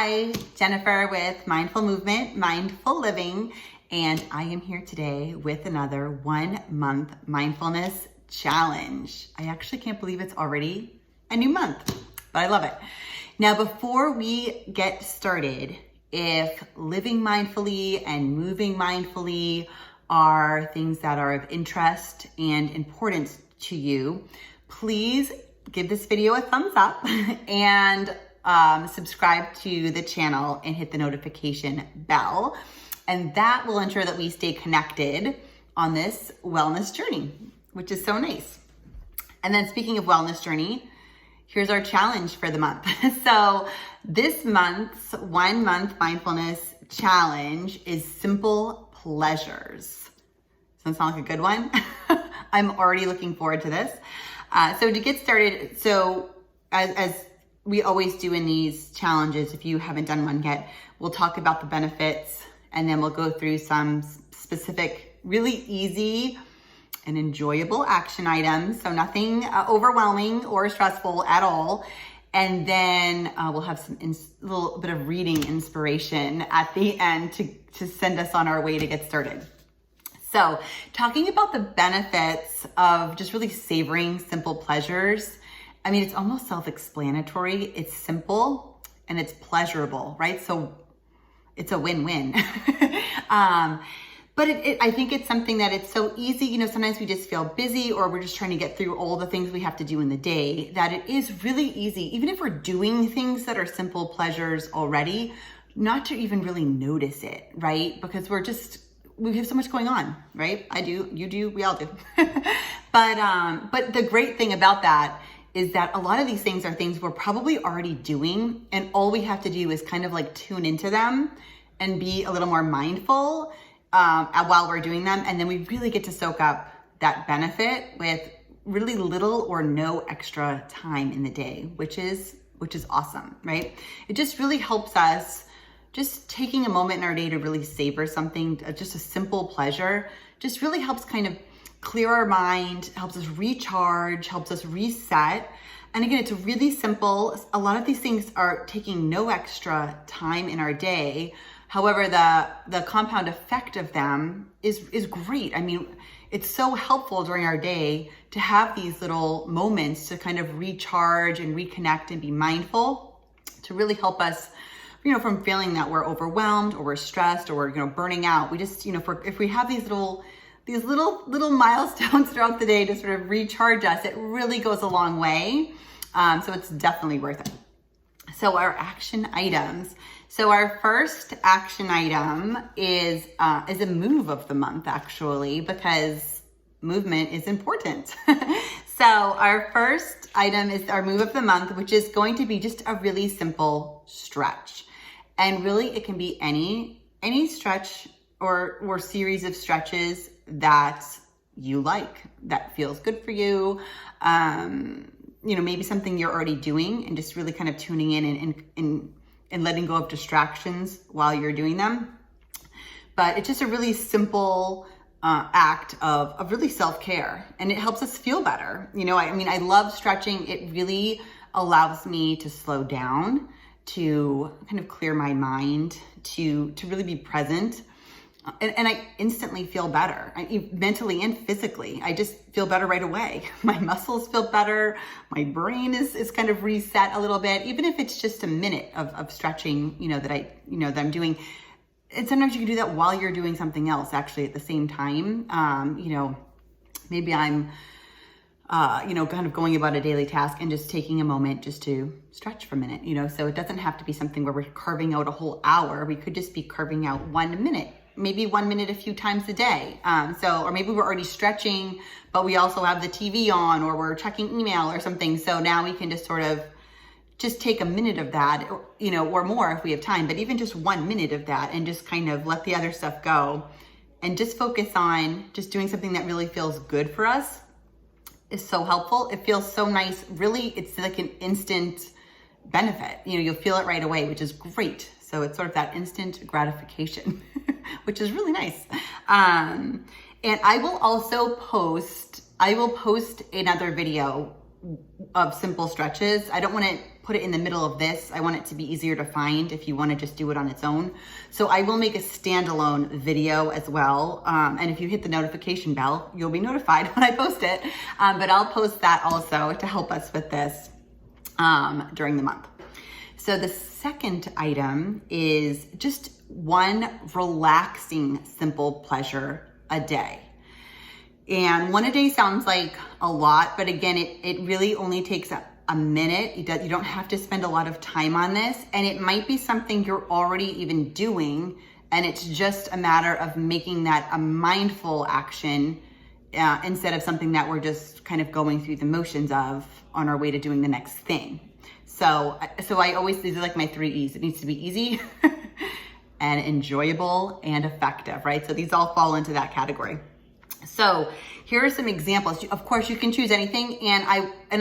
Hi, Jennifer with Mindful Movement, Mindful Living, and I am here today with another 1 month mindfulness challenge. I actually can't believe it's already a new month, but I love it. Now, before we get started, if living mindfully and moving mindfully are things that are of interest and importance to you, please give this video a thumbs up and subscribe to the channel and hit the notification bell. And that will ensure that we stay connected on this wellness journey, which is so nice. And then speaking of wellness journey, here's our challenge for the month. So this month's 1 month mindfulness challenge is simple pleasures. Doesn't sound like a good one? I'm already looking forward to this. So to get started, so as we always do in these challenges, if you haven't done one yet, we'll talk about the benefits and then we'll go through some specific, really easy and enjoyable action items. So nothing overwhelming or stressful at all. And then we'll have some little bit of reading inspiration at the end to send us on our way to get started. So talking about the benefits of just really savoring simple pleasures, I mean, it's almost self-explanatory. It's simple and it's pleasurable, right? So it's a win-win. But I think it's something that it's so easy. You know, sometimes we just feel busy or we're just trying to get through all the things we have to do in the day, that it is really easy, even if we're doing things that are simple pleasures already, not to even really notice it, right? Because we have so much going on, right? I do, you do, we all do. But the great thing about that is that a lot of these things are things we're probably already doing, and all we have to do is kind of like tune into them and be a little more mindful while we're doing them. And then we really get to soak up that benefit with really little or no extra time in the day, which is awesome, right? It just really helps us. Just taking a moment in our day to really savor something, just a simple pleasure, just really helps kind of clear our mind, helps us recharge, helps us reset. And again, it's really simple. A lot of these things are taking no extra time in our day. However, the compound effect of them is great. I mean, it's so helpful during our day to have these little moments to kind of recharge and reconnect and be mindful, to really help us, you know, from feeling that we're overwhelmed or we're stressed or we're, you know, burning out. We just, you know, if we have these little milestones throughout the day to sort of recharge us, it really goes a long way. So it's definitely worth it. So our action items. So our first action item is a move of the month, actually, because movement is important. So our first item is our move of the month, which is going to be just a really simple stretch. And really it can be any stretch or series of stretches that you like, that feels good for you. You know, maybe something you're already doing and just really kind of tuning in and letting go of distractions while you're doing them. But it's just a really simple act of really self-care, and it helps us feel better. You know, I mean, I love stretching. It really allows me to slow down, to kind of clear my mind, to really be present. And I instantly feel better, mentally and physically. I just feel better right away. My muscles feel better. My brain is kind of reset a little bit, even if it's just a minute of stretching, you know, that I'm doing. And sometimes you can do that while you're doing something else, actually, at the same time. You know, maybe I'm, you know, kind of going about a daily task and just taking a moment just to stretch for a minute, you know. So it doesn't have to be something where we're carving out a whole hour. We could just be carving out 1 minute. Maybe 1 minute a few times a day. Or maybe we're already stretching, but we also have the TV on, or we're checking email or something. So now we can just sort of just take a minute of that, you know, or more if we have time, but even just 1 minute of that and just kind of let the other stuff go and just focus on just doing something that really feels good for us is so helpful. It feels so nice. Really, it's like an instant benefit. You know, you'll feel it right away, which is great. So it's sort of that instant gratification, which is really nice. And I will also post another video of simple stretches. I don't want to put it in the middle of this. I want it to be easier to find if you want to just do it on its own. So I will make a standalone video as well. And if you hit the notification bell, you'll be notified when I post it. But I'll post that also to help us with this during the month. So the second item is just one relaxing, simple pleasure a day. And one a day sounds like a lot, but again, it really only takes a minute. You don't have to spend a lot of time on this, and it might be something you're already even doing, and it's just a matter of making that a mindful action instead of something that we're just kind of going through the motions of on our way to doing the next thing. So I always, these are like my 3 E's. It needs to be easy and enjoyable and effective, right? So these all fall into that category. So here are some examples. Of course, you can choose anything, and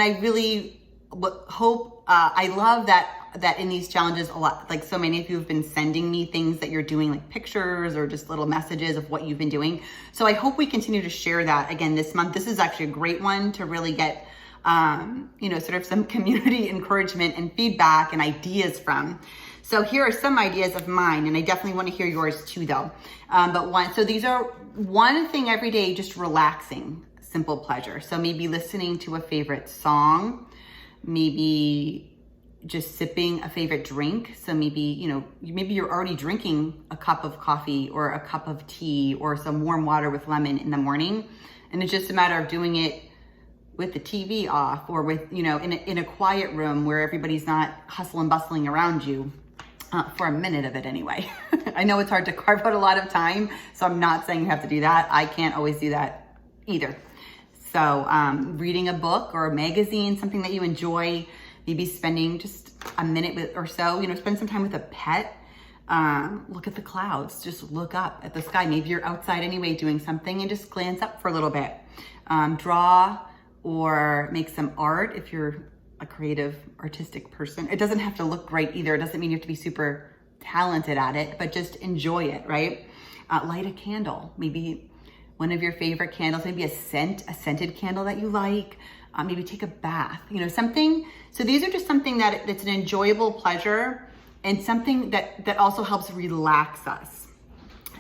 I really hope, I love that in these challenges a lot, like so many of you have been sending me things that you're doing, like pictures or just little messages of what you've been doing. So I hope we continue to share that again this month. This is actually a great one to really get, sort of some community encouragement and feedback and ideas from. So here are some ideas of mine, and I definitely want to hear yours too, though. So these are one thing every day, just relaxing, simple pleasure. So maybe listening to a favorite song, maybe just sipping a favorite drink. So maybe you're already drinking a cup of coffee or a cup of tea or some warm water with lemon in the morning, and it's just a matter of doing it with the TV off or with, in a quiet room where everybody's not hustle and bustling around you. For a minute of it anyway. I know it's hard to carve out a lot of time, so I'm not saying you have to do that. I can't always do that either. So reading a book or a magazine, something that you enjoy, maybe spending just a minute or so, spend some time with a pet. Look at the clouds, just look up at the sky. Maybe you're outside anyway doing something and just glance up for a little bit. Draw or make some art if you're a creative, artistic person. It doesn't have to look great either. It doesn't mean you have to be super talented at it, but just enjoy it, right? Light a candle, maybe one of your favorite candles, maybe a scented candle that you like. Maybe take a bath, something. So these are just something that's an enjoyable pleasure and something that also helps relax us.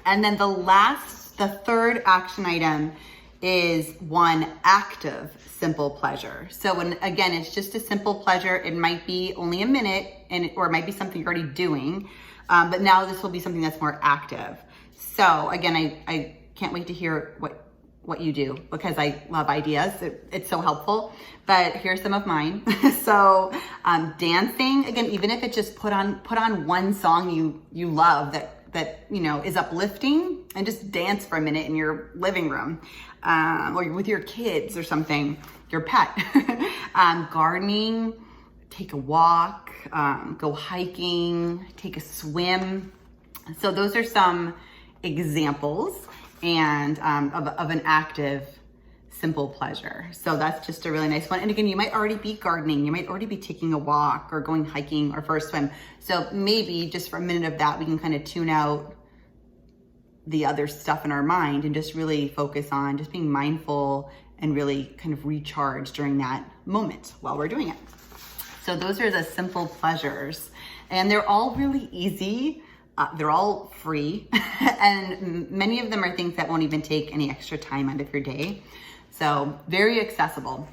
And then the third action item is one active, simple pleasure. So again, it's just a simple pleasure. It might be only a minute, or it might be something you're already doing, but now this will be something that's more active. So again, I can't wait to hear what you do because I love ideas. It's so helpful. But here's some of mine. So dancing, again, even if it's just put on one song you love that is uplifting, and just dance for a minute in your living room, or with your kids or something, your pet. Gardening, take a walk, go hiking, take a swim. So those are some examples and of an active, simple pleasure. So that's just a really nice one. And again, you might already be gardening, you might already be taking a walk or going hiking or for a swim. So maybe just for a minute of that, we can kind of tune out the other stuff in our mind and just really focus on just being mindful and really kind of recharge during that moment while we're doing it. So those are the simple pleasures, and they're all really easy. They're all free, and many of them are things that won't even take any extra time out of your day. So very accessible.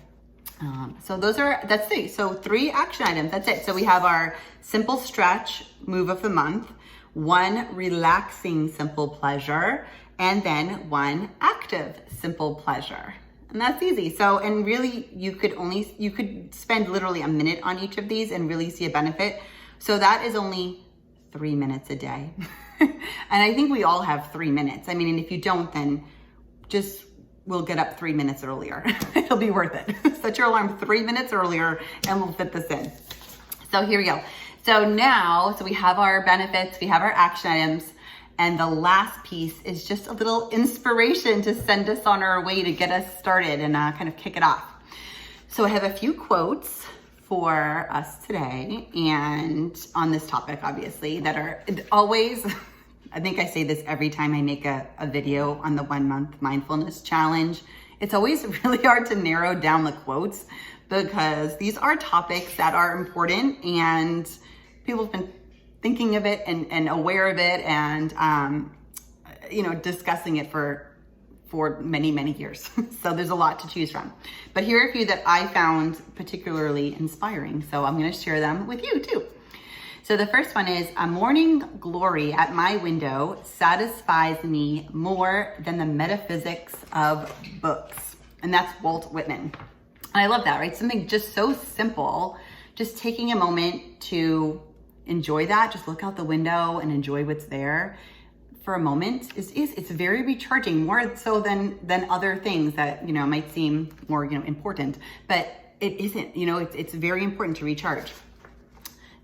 That's it. So 3 action items, that's it. So we have our simple stretch move of the month, one relaxing simple pleasure, and then one active simple pleasure. And that's easy. So, and really you could spend literally a minute on each of these and really see a benefit. So that is only 3 minutes a day. And I think we all have 3 minutes. I mean, and if you don't, then we'll get up 3 minutes earlier. It'll be worth it. Set your alarm 3 minutes earlier and we'll fit this in. So here we go. So we have our benefits, we have our action items, and the last piece is just a little inspiration to send us on our way to get us started and kind of kick it off. So I have a few quotes for us today and on this topic, obviously, that are always, I think I say this every time I make a video on the 1 month mindfulness challenge. It's always really hard to narrow down the quotes, because these are topics that are important and people have been thinking of it and aware of it and, discussing it for many, many years. So there's a lot to choose from. But here are a few that I found particularly inspiring. So I'm going to share them with you too. So the first one is, a morning glory at my window satisfies me more than the metaphysics of books. And that's Walt Whitman. And I love that, right? Something just so simple, just taking a moment to enjoy that, just look out the window and enjoy what's there for a moment it's very recharging, more so than other things that, might seem more, important, but it isn't, it's very important to recharge.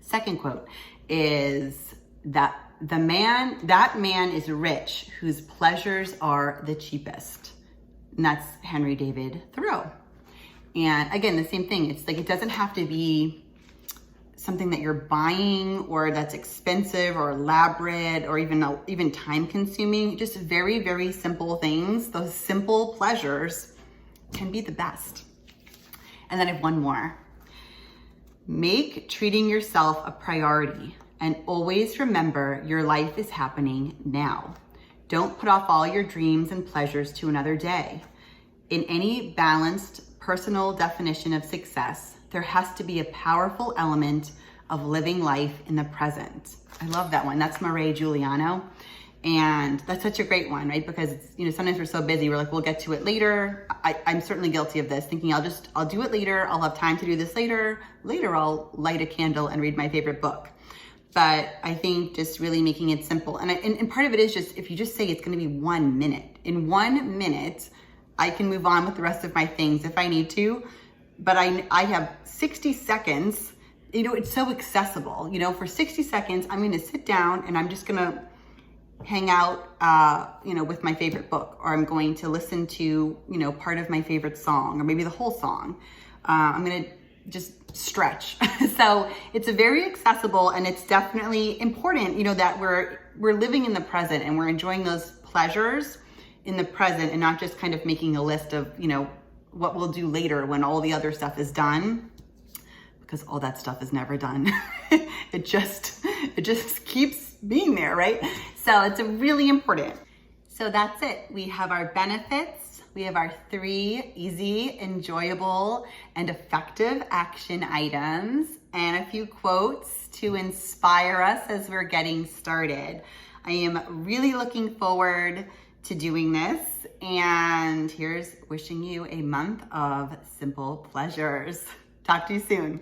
Second quote is that that man is rich whose pleasures are the cheapest. And that's Henry David Thoreau. And again, the same thing. It's like, it doesn't have to be something that you're buying or that's expensive or elaborate or even time consuming. Just very, very simple things. Those simple pleasures can be the best. And then I have one more. Make treating yourself a priority and always remember your life is happening now. Don't put off all your dreams and pleasures to another day. In any balanced personal definition of success, there has to be a powerful element of living life in the present. I love that one. That's Marie Giuliano. And that's such a great one, right? Because sometimes we're so busy, we're like, we'll get to it later. I'm certainly guilty of this, thinking I'll do it later. I'll have time to do this later. Later, I'll light a candle and read my favorite book. But I think just really making it simple. And part of it is just, if you just say it's going to be 1 minute. In 1 minute, I can move on with the rest of my things if I need to. But I have 60 seconds, it's so accessible, for 60 seconds, I'm going to sit down and I'm just going to hang out, with my favorite book, or I'm going to listen to, part of my favorite song, or maybe the whole song. I'm going to just stretch. So it's very accessible, and it's definitely important, that we're living in the present and we're enjoying those pleasures in the present and not just kind of making a list of, what we'll do later when all the other stuff is done, because all that stuff is never done. It just keeps being there, right? So it's really important. So that's it. We have our benefits. We have our 3 easy, enjoyable, and effective action items, and a few quotes to inspire us as we're getting started. I am really looking forward to doing this, and here's wishing you a month of simple pleasures. Talk to you soon.